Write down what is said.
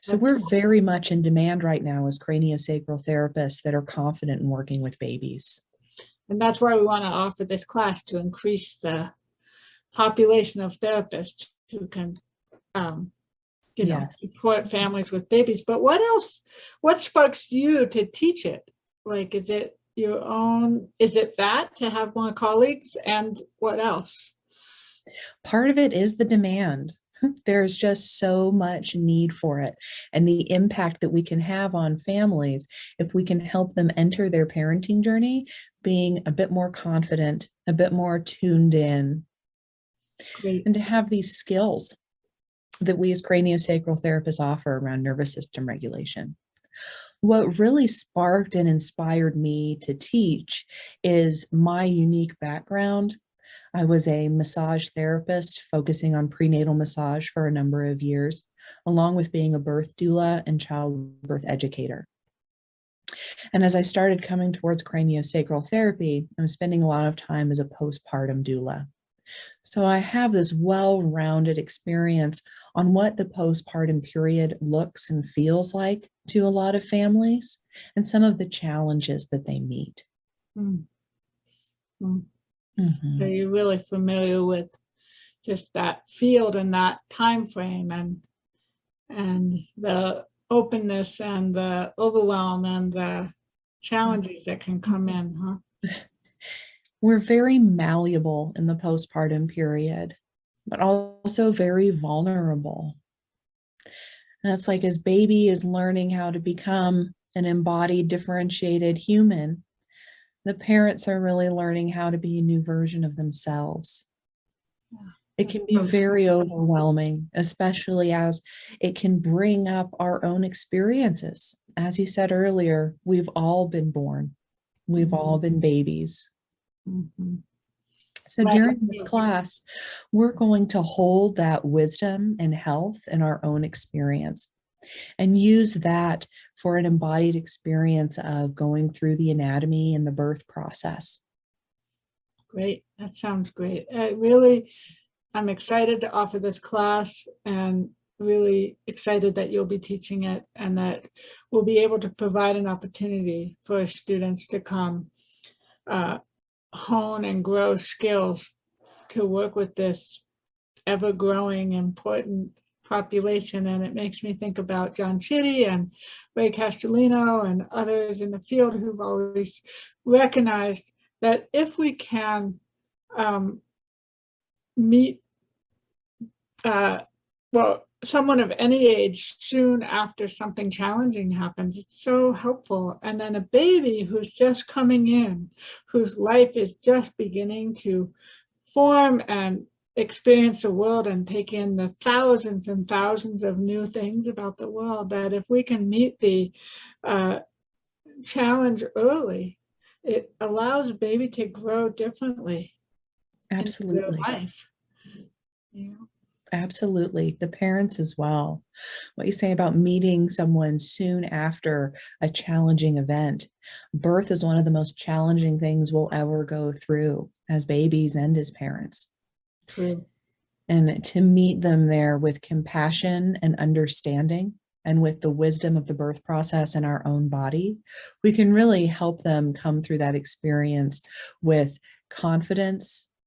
So we're very much in demand right now as craniosacral therapists that are confident in working with babies. And that's why we want to offer this class, to increase the population of therapists who can, Yes. support families with babies. But what else? What sparks you to teach it? Like, is it your own? Is it that to have more colleagues? And what else? Part of it is the demand. There's just so much need for it, and the impact that we can have on families if we can help them enter their parenting journey being a bit more confident, a bit more tuned in, Great. and to have these skills that we as craniosacral therapists offer around nervous system regulation. What really sparked and inspired me to teach is my unique background. I was a massage therapist focusing on prenatal massage for a number of years, along with being a birth doula and childbirth educator. And as I started coming towards craniosacral therapy, I was spending a lot of time as a postpartum doula. So I have this well-rounded experience on what the postpartum period looks and feels like to a lot of families and some of the challenges that they meet. Mm. Mm. So Mm-hmm. you're really familiar with just that field and that time frame, and the openness and the overwhelm and the challenges that can come in, huh? We're very malleable in the postpartum period, but also very vulnerable. And it's like as baby is learning how to become an embodied, differentiated human, the parents are really learning how to be a new version of themselves. It can be very overwhelming, especially as it can bring up our own experiences. As you said earlier, we've all been born. We've all been babies. Mm-hmm. So during this class, we're going to hold that wisdom and health in our own experience and use that for an embodied experience of going through the anatomy and the birth process. Great. That sounds great. I'm excited to offer this class, and really excited that you'll be teaching it, and that we'll be able to provide an opportunity for students to come hone and grow skills to work with this ever-growing important population. And it makes me think about John Chitty and Ray Castellino and others in the field who've always recognized that if we can meet someone of any age soon after something challenging happens, it's so helpful. And then a baby who's just coming in, whose life is just beginning to form and experience the world and take in the thousands and thousands of new things about the world, that if we can meet the challenge early, it allows baby to grow differently. Absolutely. In their life. Yeah. Absolutely. The parents as well. What you say about meeting someone soon after a challenging event. Birth is one of the most challenging things we'll ever go through as babies and as parents. True. And to meet them there with compassion and understanding, and with the wisdom of the birth process in our own body, we can really help them come through that experience with confidence,